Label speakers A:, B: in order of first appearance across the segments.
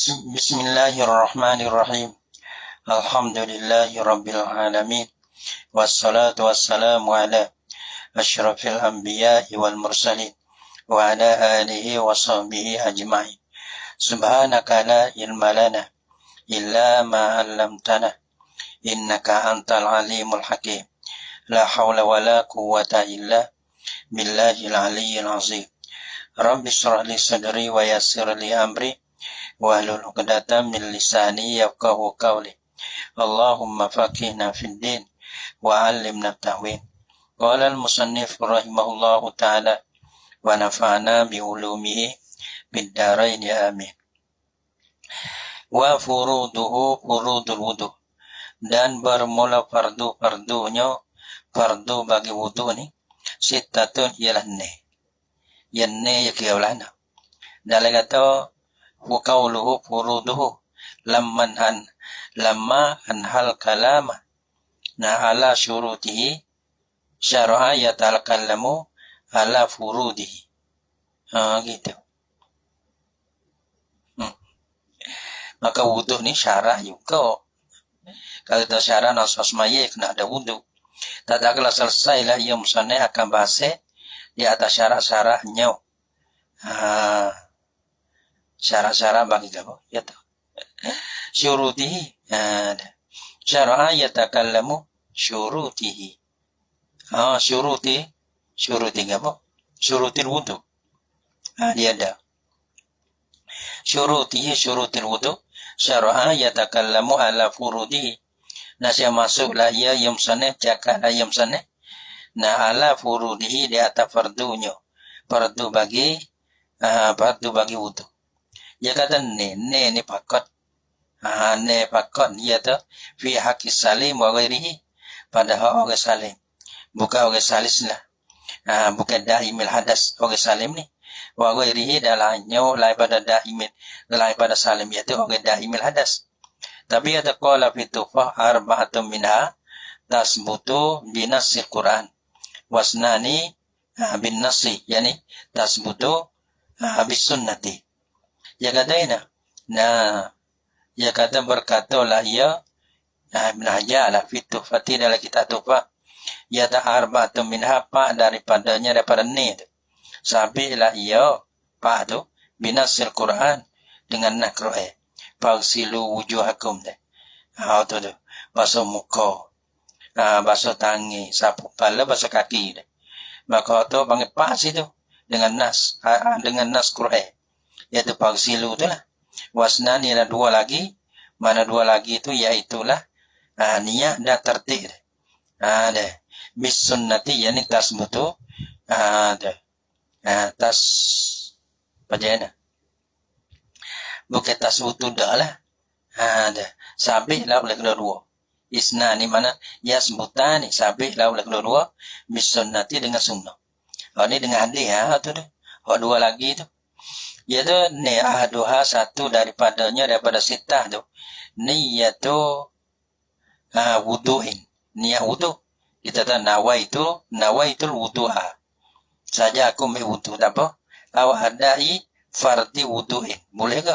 A: Bismillahirrahmanirrahim. Alhamdulillahi rabbil alamin. Wassalatu wassalamu ala asyrafil anbiya'i wal mursalin wa ala alihi wa sahbihi ajma'in. Subhanaka la ilma lana illa ma 'allamtana innaka antal alimul hakim. La hawla wa la quwwata illa billahil aliyyil azim. Rabbi shrah li sadri wa yassir li amri wahlul 'uqdatam min lisani yafqahu qawli. Allahumma faqihna fid din wa 'allimna ta'wil. Qala al-musannif rahimahullahu ta'ala wa nafa'na bi ulumihi bid darain amin. Wa furuduhu furudul wudu, dan bermula fardu-fardunya fardu bagi wudu ni sittatun ialah ne. Yang ne ya kiaulana. Dalam kata wa qawluhu furuduhu lamma anhal kalama na ala syurutihi syara'a yatakallamu ala furudihi. Gitu. Maka wudu ni syarat juga. Kalau kita syarat nasas mayat kena ada wudu. Tak kala selesai lah ia musannif akan bahas di atas syarat-syaratnya. Syarat-syarat bagi kamu, ya tahu. Syurutihi, syara'a yatakallamu syurutihi. Syuruti kamu, syurutil wudu. Dia ada. Syurutil wudu, syara'a yatakallamu ala furudihi. Nasihat masuklah ia yang sana, cakaplah yang sana. Nah ala furudihi di atas fardunya. Fardu bagi wudu. Dia kata ni pakot. Ne pakot dia tu fi haqqis salim wa ghairihi, pada hak orang salim. Bukan orang salis lah. Bukan daimil hadas orang salim ni. Wa ghairihi dalanya lain pada daimil, lain pada salim iaitu orang daimil hadas. Tapi ada qala fi tufah arba'atun minha tasbutu binassil Quran wasnani bin nasi, yani tasbutu bis sunnati. Ya kata ya kata berkatalah ia Ibn Hajar lah fi tufati dalam kitab tufah, ya ta arba'atun minha, pak daripadanya daripada ni tu. Sabilah ia pak tu binassil Quran dengan nas Quran. Fagsilu wujuhakum deh. Tu tu. Basuh muka. Basuh tangi, sapu kepala, basuh kaki deh. Maka tu panggil pas itu dengan nas Quran. Iaitu fagsilu tu lah. Wasnani ada dua lagi. Mana dua lagi itu iaitulah niat dan tertib deh. Deh. Bis sunnati yani tasbutu. Tas pajana. Bukan tasbutu dah lah. Dah. Sabih lah oleh kedua-dua. Isna ni mana? Yasbutani. Sabih lah oleh kedua-dua. Bisunnati dengan sunnah. Ni dengan hadis. Tu dah. Dua lagi tu. Iaitu ni ahaduha satu daripada sitah tu. Niyatu wudu'in. Niat wudu'. Kita tahu nawaitul wudu'a. Saja aku ambil wudu'. Tak apa. Awak adai fardi wudu'in. Boleh ke?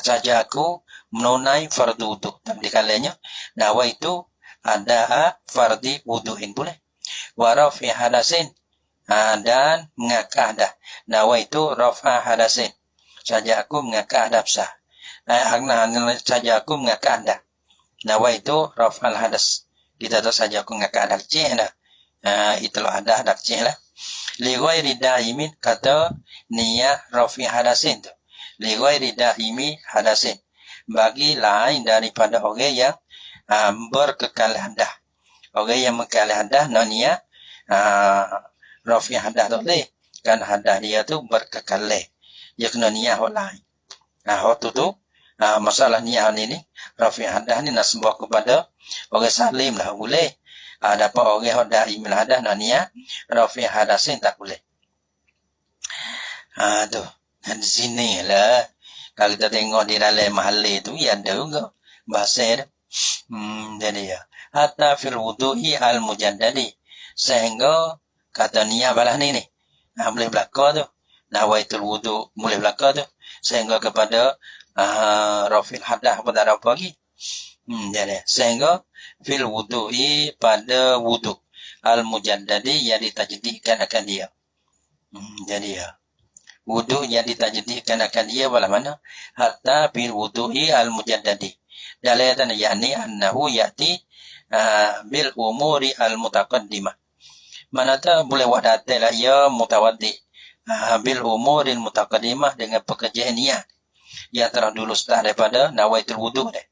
A: Saja aku menunai fardu wudu'. Tapi kalanya nawaitu ada fardi wudu'in. Boleh. Wa rafi hadasin. Dan mengakah dah. Nawaitu rafa hadasin. Saja aku mengakah dah besar. Saja aku mengakah dah. Nawaitu rafa hadas. Kita tahu saja aku mengakah dah kecil dah. Itulah ada dah kecil lah. Li ghairi daimin, kata niat rafi hadasin tu. Li ghairi daimi hadasin, bagi lain daripada orang yang berkekal hadas. Orang yang mengekal hadas niat rafi hadas tu leh. Kan hadas dia tu berkekal leh. Dia kena niat hak lain. Hak tu masalah niat ni rafi hadas ni nasbah kepada orang salim lah boleh. Dapat orang yang daimil hadas niat rafi hadasin tak boleh. Tu. Di sini lah. Kalau kita tengok di dalam mahal tu, ya ada juga. Bahasa tu. Jadi ya. Hatta fil wudu'i al-mujaddadi. Sehingga kata niat balas ni. Boleh belakang tu. Nawaitul wudu' boleh belakang tu. Sehingga kepada rafil hadah pada apa lagi. Jadi sehingga fil wudu'i pada wudu al-mujaddadi yang ditajdidkan akan dia. Jadi ya wudu yang ditajdidkan akan dia wala mana hatta fil wudu'i al-mujaddadi. Dalatan yakni annahu yati bil umuri al-mutaqaddimah. Manata boleh wadate lah ya mutawaddi bil umuri al-mutaqaddimah dengan pekerjaan niat yang telah dulu start daripada nawaitul wudu deh.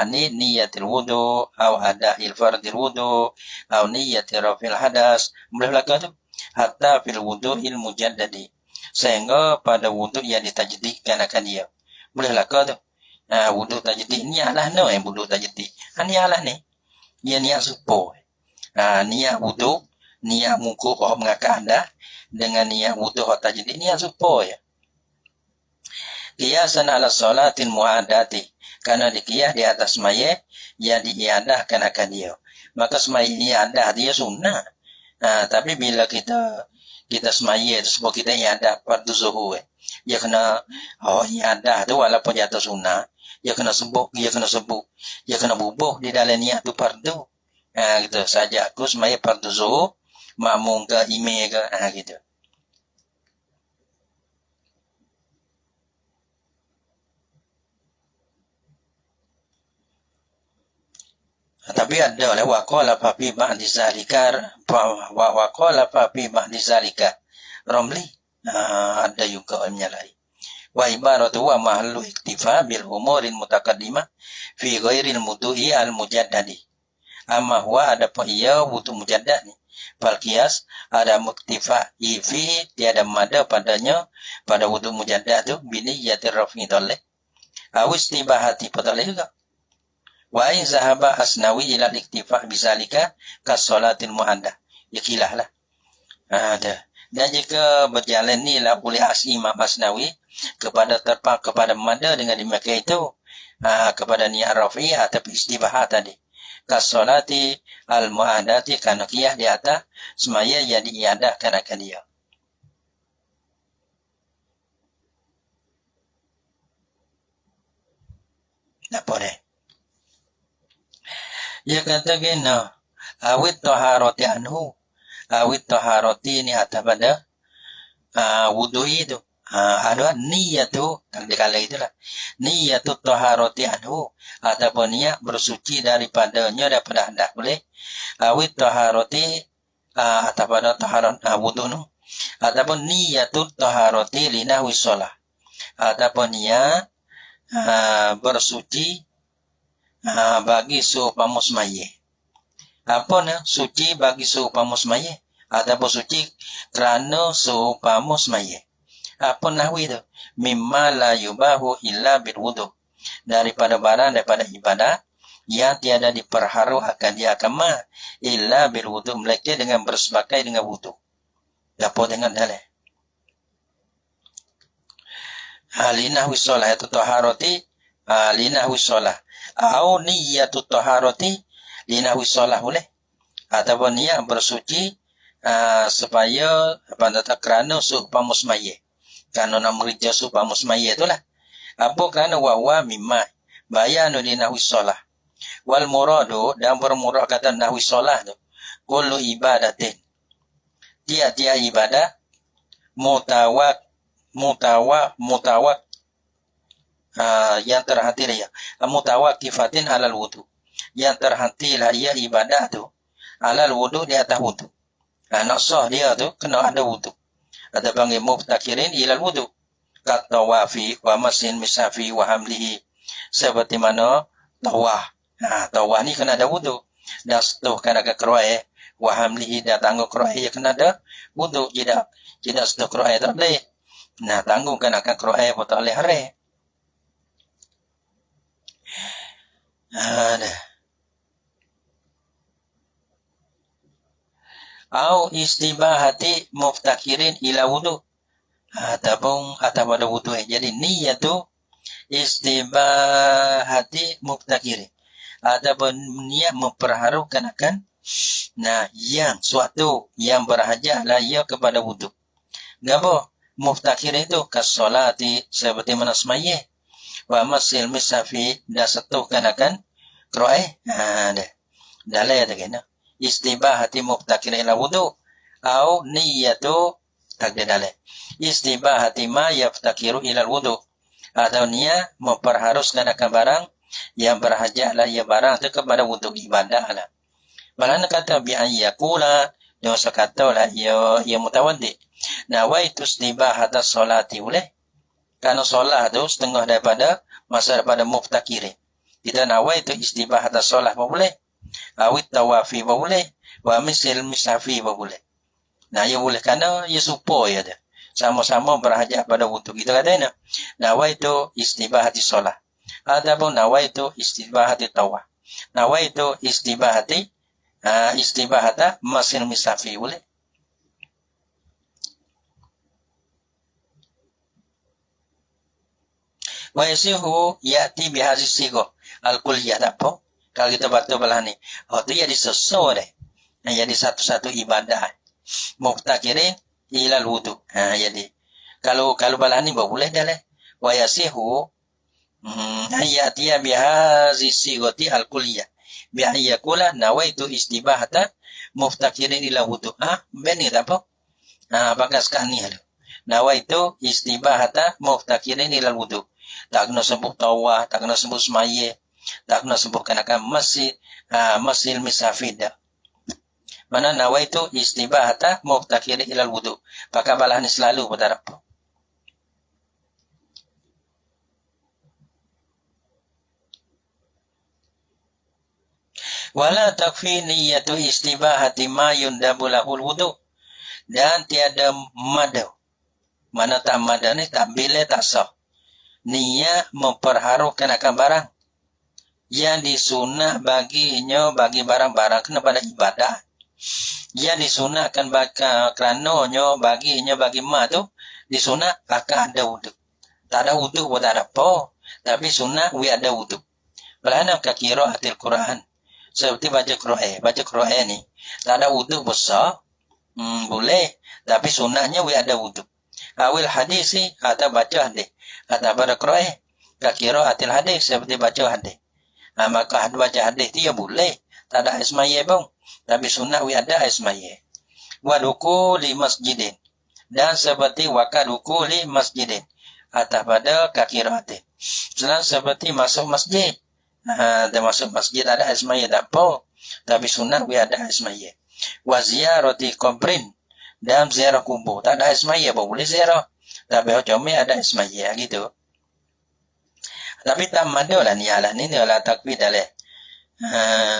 A: Ni niyatil wudu atau ada'il fardil wudu atau niyatil rafil hadas boleh belaka tu hatta fil wudu'il mujaddadi sehingga pada wudu yang ditajdidkan akan dia boleh belaka tu wudu tajdid ni alah no wudu tajdid ni alah ni dia niat supo niat wudu niat muku kau mengakak anda dengan niat wudu tajdid niat supo ya qiyasan ala salatil muadati karena dikiyah di atas semaya yang diiadahkan akan dia. Maka semaya iadah dia sunnah. Tapi bila kita semaya itu sebab kita iadah fardu zuhur. Dia kena iadah tu walaupun jatuh sunnah. Dia kena sebut, dia kena bubuh di dalam niat tu fardu. Gitu saja aku semaya fardu zuhur, makmum ke imam ke gitu. Tapi ada oleh waqala fa fi ba'di zalika waqala fa fi ba'di zalika Romli ada juga menyalahi wa ibaratu wa mahallu iktifa bil umuril mutaqaddimah fi ghairil mudu'i al mujaddadi amma huwa ada ia wudu mujaddad ni fal qiyas ada muktifa fi tiada mada padanya pada wudu mujaddad tu bini yatir rafi dalil awis tibahati padalih juga. Wa in zahaba asnawi ila iktifa bisalika kasolatil muaddah yakilah lah dan jika berjalan ni lah oleh Imam Asnawi kepada mada dengan demikian itu kepada niat rafi atau istibahah tadi kasolati al muaddati kana qiyah di atas semaya yang diiadahkan akan dia. Apa deh? Dia kata gina awit taharati anhu awit taharati ni atas pada wudu itu ada niat tu tak dikala itulah niat tu taharati anhu ataupun niat bersuci daripadanya daripada hendak boleh awit taharati atas pada taharat wudu tu ataupun niat tu taharati linahwi shalah ataupun niat bersuci bagi seumpama semaya. Apa ni? Suci bagi seumpama semaya. Ataupun suci kerana seumpama semaya. Apa nahwi tu? Mimma la yubahu illa bil wudu. Daripada barang, daripada ibadah yang tiada diperharu akan dia agama illa bil wudu. Melainkan dengan bersebagai dengan wudu. Apa dengan dalil? Linahwi shalah itu taharati linahwi shalah. Au niyatut taharati linahwi shalah boleh ataupun niat bersuci supaya pada kerana seumpama semaya kerana nak merja seumpama semaya itulah apa kerana wa mimma bayanu linahwi shalah wal muradu dan bermurad kata nahwi shalah tu kullu ibadatin tiap-tiap ibadah mutawak yang terhenti lah ya mutawakifatin alal wudu yang terhenti lah ya ibadah tu alal wudu di atas wudu nak sah dia tu kena ada wudu ada panggil muftakirin ilal wudu kata wafi wa masin misafi wa hamlihi seperti mana tawah tawah ni kena ada wudu dan setuh kena ke keruai wa hamlihi dan tangguh keruai ya kena ada wudu tidak setuh keruai tak boleh tangguh kena ke keruai pun tak boleh hari ada au istibahati muftakirin ila wudu ataupun pada wudu jadi niat tu istibahati muftakirin ataupun niat memperharukan akan yang suatu yang berhajat lah ia kepada wudu. Gapo muftakir itu kasolati seperti mana semaya wa masil misafi da setuhkan akan kro'eh. Dah. Dalai ada kena. Istibahati muftakir ila wudu. Au niyatu tak ada dalai. Istibahati ma yaftakiru ila wudu. Atau niat memperharuskan akan barang yang berhajat lah ia barang itu kepada wudu ibadah lah. Balana kata bi'ayyakula. Dia kata lah ia mutawaddi. Nawaitu istibahata solati boleh. Karena solat tu setengah daripada masa daripada muftakirin. Kita nawaitu istibahata solat boleh. Awit tawafi boleh. Wa misil misafi boleh. Nah, ia boleh kerana ia supaya dia. Sama-sama berhajat pada wudu. Kita kata ini. Nawaitu istibahati solat. Ataupun nawaitu istibahati tawaf. Nawaitu istibahati istibahata masil misafi boleh. Wa yasihu ya'ti bihadhihi sigah al-kulliyah apa? Kalau kita baca belah ni. Oh tu jadi sesuai. Jadi satu-satu ibadah. Muftakirin ila wudu. Jadi kalau belah ni boleh dah lah. Wa yasihu ya'ti bihadhihi sigati al-kulliyah. Bi ayyakula nawaitu istibahata muftakirin ila wudu. Benar tak apa? Pakai sekarang ni ada. Nawaitu istibahata muftakirin ila wudu. Tak kena sebut tawah, tak kena sebut semaya, tak kena sebut kenakan masjid misafid. Mana nawaitu istibahata muftakirin ila wudu. Pakai balah ni selalu pada apa? Wala takfi niyatu istibahati ma yundabu lahul wudu. Dan tiada madu. Mana tak madu ni tak bila tak sah. Niat memperharukan akan barang yang disunat baginya bagi barang-barang kena pada ibadah. Yang disunatkan kerananya baginya bagi ma tu disunat akan ada wudu. Tak ada wudu pun tak ada apa. Tapi sunat we ada wudu. Belana ka qiraatil Quran. Seperti baca Quran ni. Tak ada wudu besar. Boleh. Tapi sunatnya we ada wudu. Awil hadis ni atau baca hadis. Atau pada Quran. Ka qiraatil hadis seperti baca hadis. Maka baca hadis dia boleh. Tak ada ismaya pun. Tapi sunat we ada ismaya. Wa dukuli masjidin. Dan seperti wakad dukuli masjidin. Atau pada ka qiraatil. Selain seperti masuk masjid. Dan masuk masjid ada ismaya tak apa. Tapi sunat we ada ismaya. Wa ziyarati qabrin. Dan ziarah kubur. Tak ada ismaya pun boleh ziarah. Tapi cuma ada ismaya gitu. Tapi tak madu lah ni alah ni adalah takwid dah.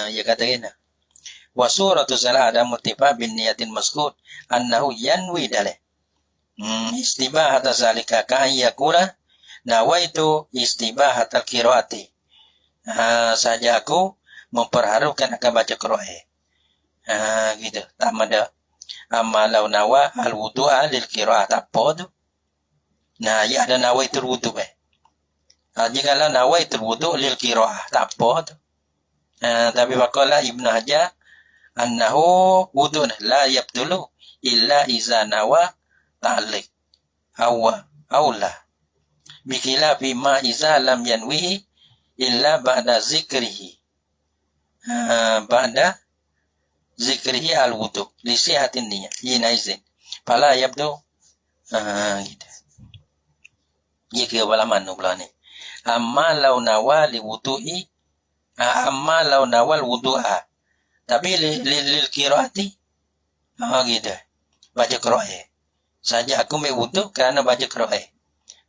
A: Ya kata kena. Wa suratu salah ada mutifa bin niyatin maskut. Annahu yanwi dah. Istibah atas zalika ka'ayyakula. Nawaitu istibah atas qiraati. Saja aku memperharukan akan baca Quran. Gitu. Tak ada. Amalau nawa al-wudu'a lil qira'at apa tu? Nah, ya ada nawaitul wudu' jikalau nawaitul wudu' lil qira'ah tak apa tu. Tapi waqala Ibnu Hajar annahu wudu'un la yabtulu illa iza nawa ta'liq awla bikhilafi ma iza lam yanwihi illa ba'da zikrihi ba'da zikrihi al-wudu li sihatin niyah hina izin fala yabdu gitu. Jika bala manu pula ni amma law nawali wudu'i amma law nawal wudu'a tapi lil qiraati gitu baca Quran saja aku mai wudu kerana baca Quran.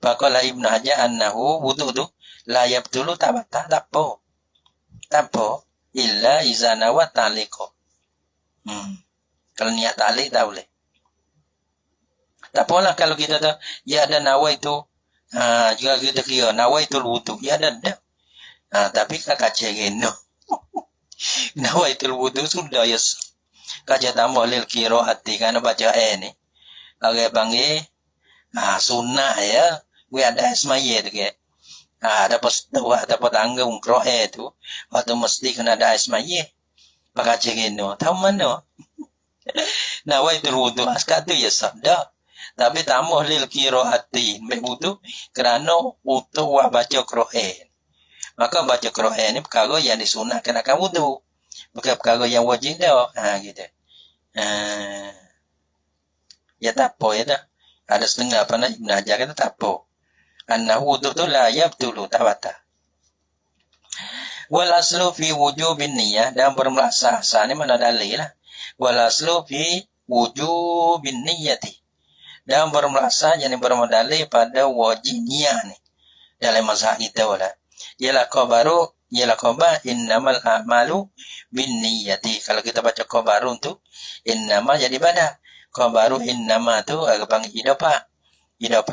A: Faqala Ibnu Hajar annahu wudu tu la yabtulu tak apa illa iza nawa ta'liqa. Kalau niat ta'liq tak boleh. Tak apalah kalau kita tahu ya ada nawa itu juga kita kira nawa itu wudu ya ada. Tapi kakak cegeno. Nawa itu wudu sudah ya. Kaca tambah lil qiraati karena baca ni. Agak panggil sunnah ya. We ada ismaya tu ke. Dapat tanggung Quran tu. Waktu mesti kena ada ismaya. Pakai cegeno. Tahu mana? Nawa itu wudu askat tu ya sabda. Tapi tamuh lil qiraati begitu kerana untuk wa baca Quran. Maka baca Quran ni perkara yang disunatkan akan wudu. Bukan perkara yang wajib dah. Gitu. Ya tak apa ya dah. Ada setengah apa nak Ibn Hajar kata tak apa. Annahu wudu tu la yabtulu tak batal. Wal aslu fi wujubin niyah dan bermula asal ni mana dalil lah. Wal aslu fi wujubin niyati. Dan bermula asal yang bermula dalil pada wajib niyah ni. Dalam mazhab kita wala. Ialah khabar innamal a'malu bin niyati. Kalau kita baca khabarun tu innama jadi pada. Khabaru innama tu agak panggil idafah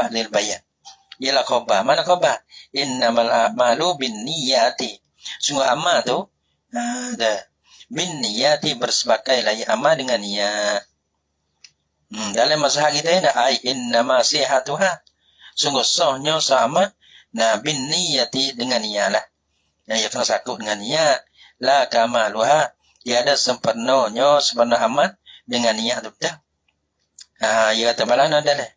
A: lil bayan. Ialah khabar. Mana khabar? Innamal a'malu bin niyati. Sungguh amal tu bin niyati bersebagai layak amal dengan niat. Dalam mazhab kita ni ai innama sihatuha. Sungguh sahnya sama bin niyati dengan niat lah. Yang kena sakut dengan niat. La kamaluha. Tiada sempurnanya amal dengan niat tu betul. Ia kata balana adalah.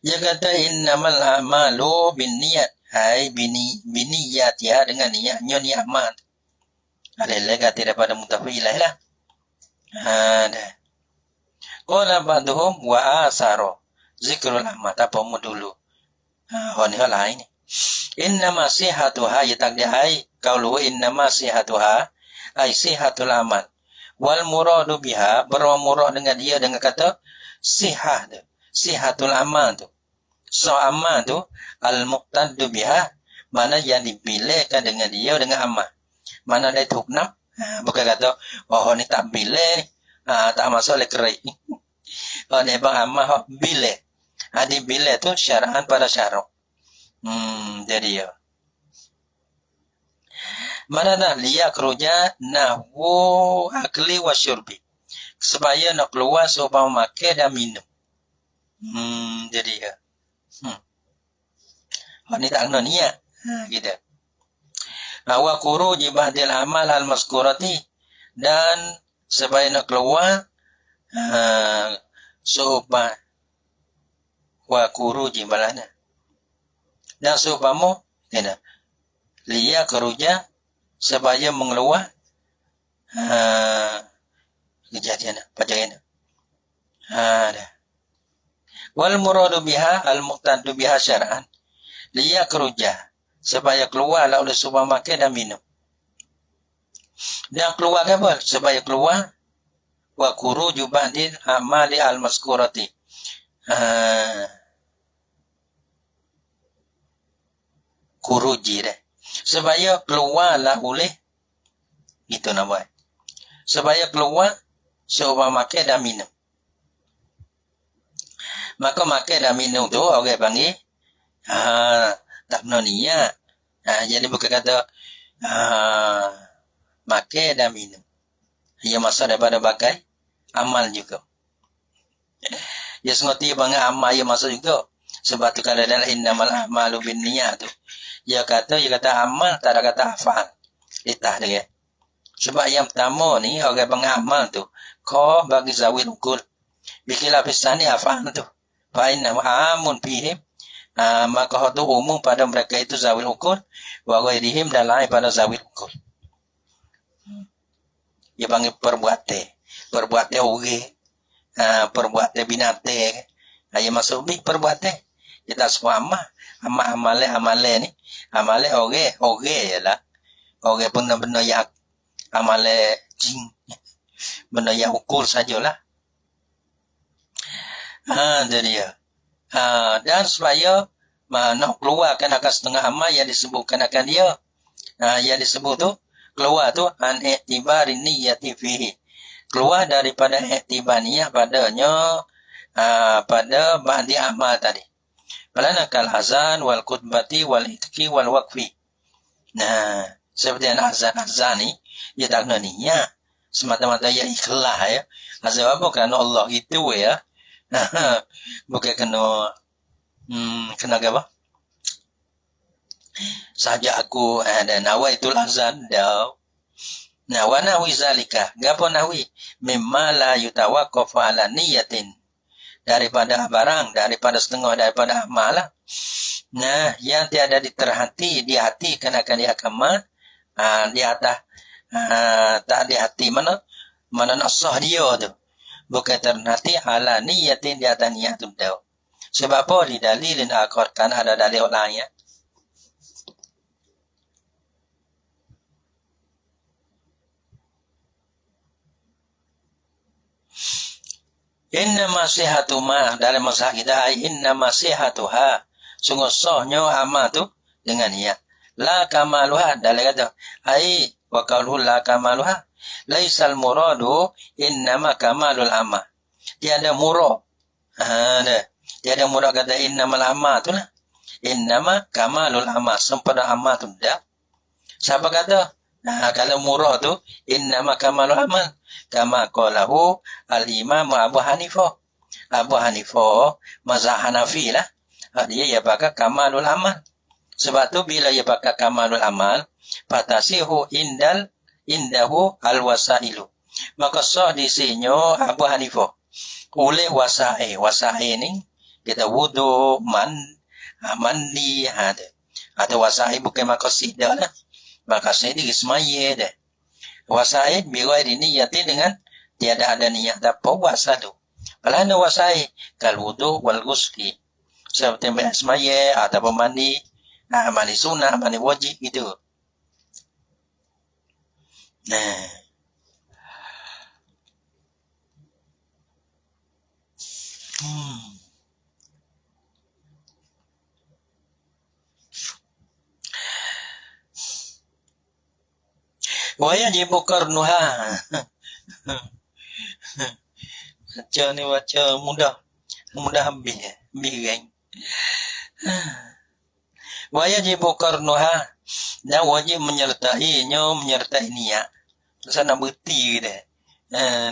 A: Ia kata innamal a'malu bin niyat. Hai biniyatiha dengan niatnya niat amal. Alailah kata daripada mutafilah lah. Dah. Qala ba'duhum wa asaro. Zikrul amal. Apa mu dulu. Ni hal lain. Innama sihatuha yatakdihai. Qauluhu innama sihatuha. Ai sihatul amal. Wal muradu biha bermurad dengan dia dengan kata sihah tu. Sihatul amal tu. So amal tu al-muqtaddu biha mana yang dipilihkan dengan dia dengan amal. Mana dia huknam? Bukan kata ni tak pilih ni. Tak masuk le kerai. Ni bang amal pilih. Dipilih tu syara'an pada syarak. Jadi ya. Mana dah liyak keruja nahwu akli wa syurbi. Supaya nak keluar supaya makan dan minum. Jadi ya. Ni tak kena niat. Gitu. Wa khuruji ba'dil amal al-mazkurati. Dan supaya nak keluar supaya wa khuruji balana. Dan supaya liyak keruja supaya mengeluar kejadian pajangan. Dah. Wal muradu biha al muqtadu biha syar'an liya keruja supaya keluar lah oleh supaya makan dan minum. Dan keluar apa? Supaya keluar wa khuruju ba'dil amali al mazkurati. Khuruji dah. Supaya keluarlah oleh itu nak buat. Supaya keluar supaya makan dan minum. Maka makan dan minum tu orang panggil tak kena niat. Jadi bukan kata makan dan minum. Ia masuk daripada bagai amal juga. Ya sengerti banget amal ia masuk juga. Sebab tu kalau dalam innamal a'malu bin niyat tu. Ia kata amal tak ada kata hafal. Itah dia. Sebab yang pertama ni orang pengamal tu kau bagi zawil ukul. Bikilah pesan ni hafal tu. Fa'inna amun fihim. Maka itu umum pada mereka itu zawil ukul. Wa ghairihim dan lain pada zawil ukul. Ia panggil perbuatan. Perbuatan orang. Perbuatan binatang. Ia masuk ni perbuatan. Kita semua amalan ni. Amalan orang ialah. Orang benda-benda yang amalan jin. Benda yang ukul sajalah. Jadi ya. Dan supaya nak keluarkan akan setengah amal yang disebutkan akan dia. Yang disebut tu keluar tu an i'tibari niyyati fihi. Keluar daripada i'tibar niyyah padanya pada ba'di amal tadi. Balana kal azan wal khutbati wal itqi wal waqfi. Seperti azan ni dia tak kena niat. Semata-mata ya ikhlas ya. Azan apa kerana Allah itu ya. Bukan kena apa? Saja aku ada nawaitul azan dah. Nawa nahwi zalika. Gapo nahwi? Mimma la yutawaqqafu ala niyatin. daripada barang, daripada setengah daripada amal lah. Nah, yang tiada diterhati di hati kenakan dia amal, di atas tak di hati mana nak sah dia tu. Bukan terhati ala niyatin di atas niat tu dah. Sebab apa di dalilin akhir kan ada dalil lain ya. Inna masihatu ma dalam masalah kita inna masihatuha sungguh sahnya amal tu dengan niat. La kamaluha dalam kata ai wa qauluhu la kamaluha laisal muradu innama kamalul amal. Tiada murad. Tiada murad kata innamal amal tu lah. Innama kamalul amal, sempurna amal tu dah. Siapa kata? Kalau murad tu innama kamalul amal kama qalahu al-imam Abu Hanifah. Abu Hanifah mazhab Hanafi lah. Dia ya pakai kamalul amal. Sebab tu bila ia pakai kamalul amal, fatasihu indahu al-wasailu. Maka sah di sini Abu Hanifah oleh wasai. Wasai ni kita wudu, mandi ada. Atau wasai bukan maqasid dah lah. Maqasid di semaya dah. Wasai bighairi niyatin dengan tiada ada niat apa wasa tu. Kalau ada wasai kal wudu wal ghusli. Seperti semaya atau mandi, mandi sunnah, mandi wajib gitu. Nah. Wajibu qarnuha. Baca ni baca mudah habis kan. Wajibu qarnuha dan wajib menyertai niat. Terus nak bukti dia.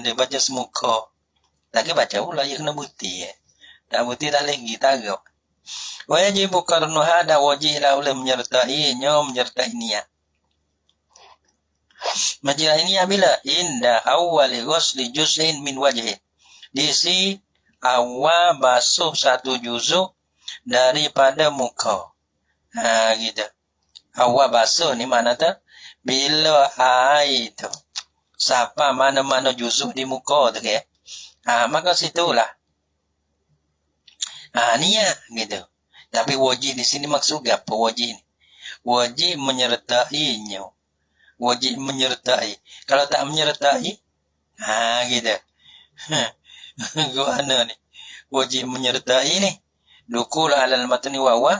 A: Dia baca semuka. Lagi baca pula dia kena bukti. Tak bukti tak lagi taruk. Wajibu qarnuha dan wajiblah oleh menyertai niat. Majlis ini bila inda awali ghusli juz'in min wajhin. Di si awal basuh satu juzuk daripada muka. Gitu. Awal basuh ni mana tu? Bila air tu siapa mana-mana juzuk di muka tu ke? Maka situlah. Niat gitu. Tapi wajib di sini maksud apa wajib ni? Wajib menyertainya. Wajib menyertai. Kalau tak menyertai, gitu. Gimana ni? Wajib menyertai ni. Dukul alal matni wawa.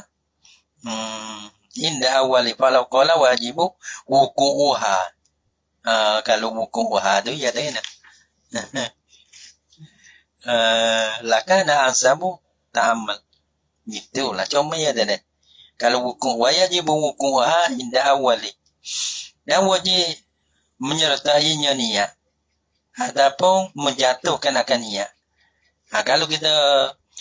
A: Inda awali falau qala wajibu wuku'uha. Kalau wuku'uha tu ya tak nak. Lakana ansabu ta'amal. Itulah cuma ya tak. Kalau wajibu wuku'uha inda awali. Dan wajib menyertainya niat. Ataupun menjatuhkan akan niat. Kalau kita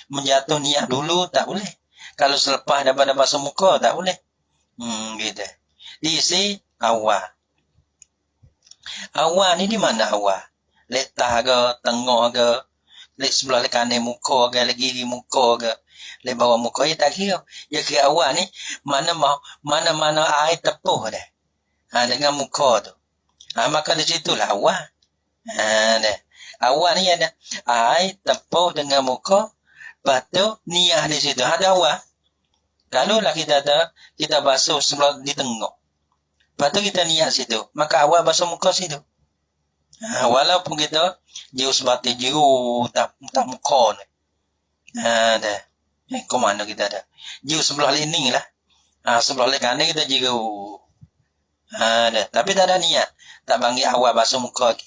A: menjatuh niat dulu, tak boleh. Kalau selepas daripada basuh muka, tak boleh. Gitu. Diisi awal. Awal ni di mana awal? Letak ke, tengah ke, lek sebelah kanan muka ke, lek kiri muka ke, lek bawah muka, ya tak kira. Ya kira awal ni, mana-mana air tepuh dah. Dengan muka tu. Maka di situlah awal. Awal ni ada air tepuh dengan muka. Lepas tu niat di situ. Ada awal. Kalau lah kita basuh sebelah di tengah. Lepas tu kita niat situ. Maka awal basuh muka situ. Walaupun kita jauh sebati jauh tak muka ni. Dah. Ke mana kita ada? Jauh sebelah lining lah. Sebelah kanan kita jauh. Tapi tak ada niat. Tak panggil awal basuh muka lagi.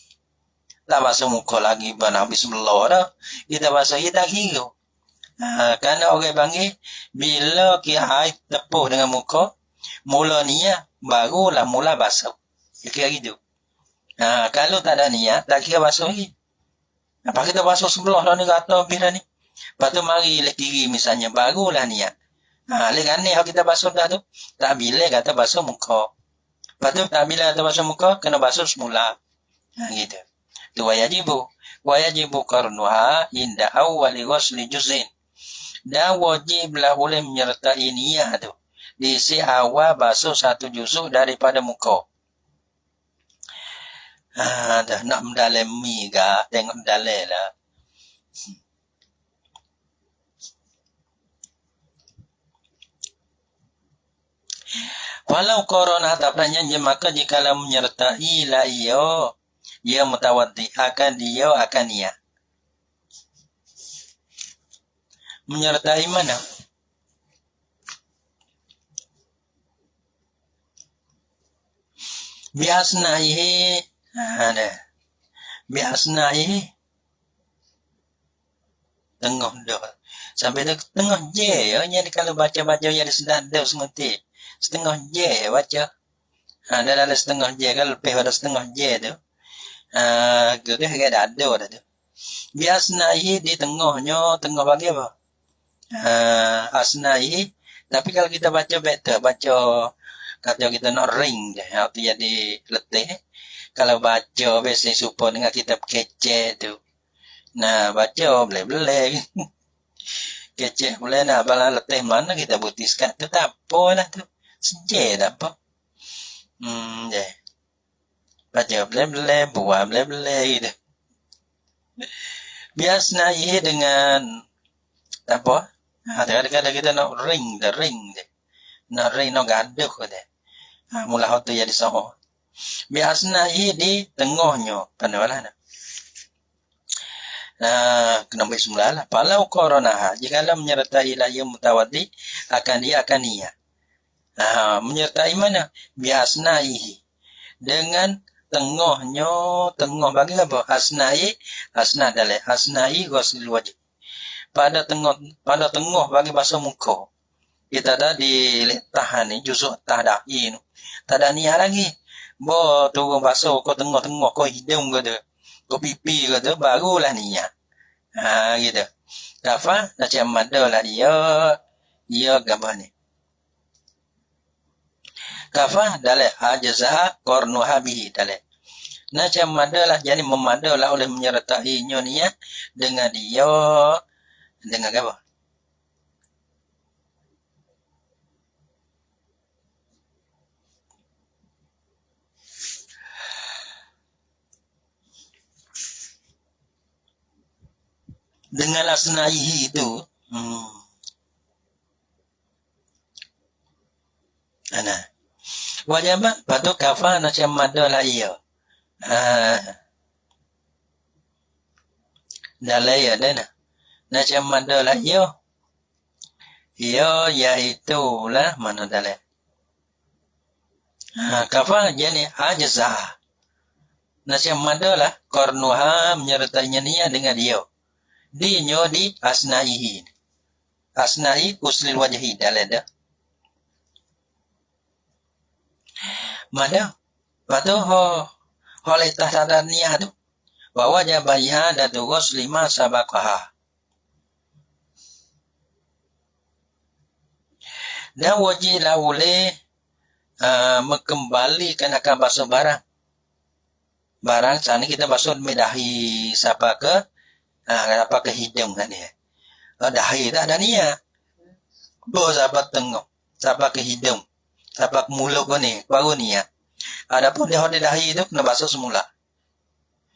A: Tak basuh muka lagi. Habis sebelah dah. Kita basuh kita kira. Kerana orang panggil. Bila kita air tepuh dengan muka. Mula niat. Barulah mula basuh. Kira gitu. Kalau tak ada niat. Tak kira basuh lagi. Apa kita basuh sebelah dah ni kata bila ni. Lepas tu mari lek kiri misalnya. Barulah niat. Lek kanan kita basuh dah tu. Tak bila kata basuh muka. Lepas tu, bila kita basuh muka, kena basuh semula. Gitu. Tu wajibu. wa yajibu qarnuha inda awwali ghusli juz'in. Dan wajiblah boleh menyertai niat tu di si awal basuh satu juzuk daripada muka. Dah nak mendalami ke? Tengok mendalai lah. Walau korona tapanya maka jikalau menyertai la ia mutawaddi akan dia akan niat. Menyertai mana? Biasnaihi ada. Biasnaihi tengah dah. Sampai tengah je ya. Jadi kalau baca-baca yang sedang dah sengerti. Setengah je baca. Dalam setengah je kalau lebih pada setengah je tu. Gitu dia ada tu. Biasnaihi di tengahnya, tengah bagi apa? Asnaihi. Tapi kalau kita baca better, baca kata kita nak ring je, itu jadi letih. Kalau baca biasanya supaya dengan kitab kecek tu. Nah, baca boleh-boleh. Kecek boleh nak bala letih mana kita butiskan tu tak apalah tu. Sejak tak apa. Je. Baca boleh-boleh, buat boleh-boleh gitu. Biasanya dengan tak apa. Kadang-kadang kita nak ring je. Nak ring nak gaduh je. Mula waktu jadi sahur. Biasanya di tengahnya. Pandai-pandai. Kena ambil semula lah. Palau korona, jika menyertai la yang mutawaddi, dia akan niat. Menyertai mana? Biasnaihi. Dengan tengahnya, tengah bagi apa? Asna dalai. Asnai ghuslil wajib. Pada tengah bagi basuh muka. Kita ada di tahan ni, jusuk tah dahi ni. Tak ada niat lagi. Turun basuh kau tengah-tengah, kau hidung ke tu. Kau pipi ke tu, barulah niat. Gitu. Kafa, macam mana lah dia gambar ni. Kafa, dalai ajazah kornuha bihi, dalai. Macam mana lah, jadi memadalah oleh menyertai niat dengan dia, dengan apa? Dengan asnaihi itu. Wajib patu kafa macam mana lah ia. Dalai ada na. Macam mana lah ia. Ia iaitu lah mana dalai. Kafa jadi ajazah. Macam mana lah kornuha menyertainya niat dengan dia. Dinyo di asnaihi. Asnai uslil wajhi dalai dah. Mana? Patu oleh tasadar niat tu. Bahwa jabaiha datu ghuslima sabaqaha. Dan wajiblah boleh mengembalikan akan basuh barang. Barang sana kita basuh medahi siapa ke hidung kan dia. Dahi tak ada niat. Siapa tengok, siapa ke hidung, siapa ke mulut ko ni, baru niat. Adapun dia di dahi tu kena basuh semula.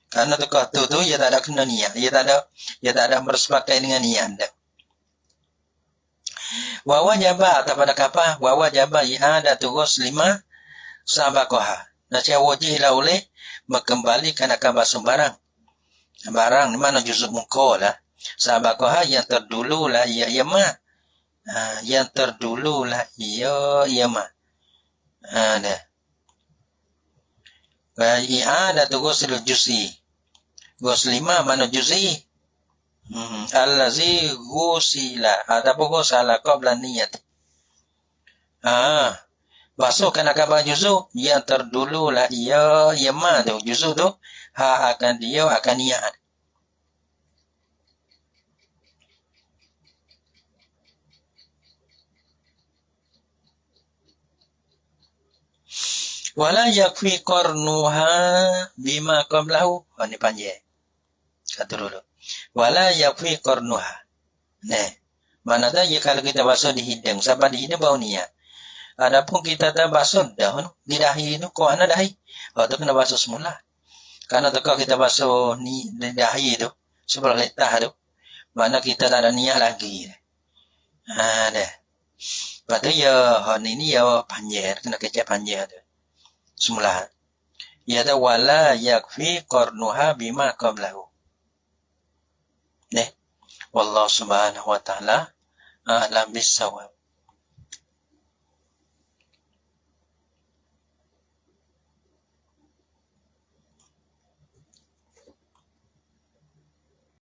A: Karena tu ia tak ada kena niat, ia tak ada bersepakat dengan niat dah. Wa wajaba pada kapa wa wajaba i'adatu ghuslima sabaqaha. Nasihat wajib lah oleh mengembalikan akan basuh barang di mana juzuk muka lah. Sabaqaha yang terdulu lah ia ma. Yang terdulu lah ia ma. Dah. Wa i'adatu ghusl juz'i. Ghuslima mana juz'i? Allazi ghusila ataupun ghusala qabla niyat. Basuhkan akan juzuk yang terdulu lah ia ma tu. Juzuk tu akan dia akan niat. Wala yakfi qarnuha bima qablahu. Ini panjang. Kata dulu. Wala yakfi qarnuha. Nah, mana dah ya kalau kita basuh di hidung, sampai di hidung bau niat. Adapun kita tak basuh daun di dahi itu, kok ana dahi? Oh, itu kena basuh semula. Karena kalau kita basuh di dahi itu, sebelah letah itu, mana kita tak ada niat lagi. Dah. Lepas tu ya, ini ya panjir, kena kecap panjir tu. Semula. Ya ta wala yakfi qarnuha bima qablahu. Wallahu subhanahu wa ta'ala a'lam bis-shawab.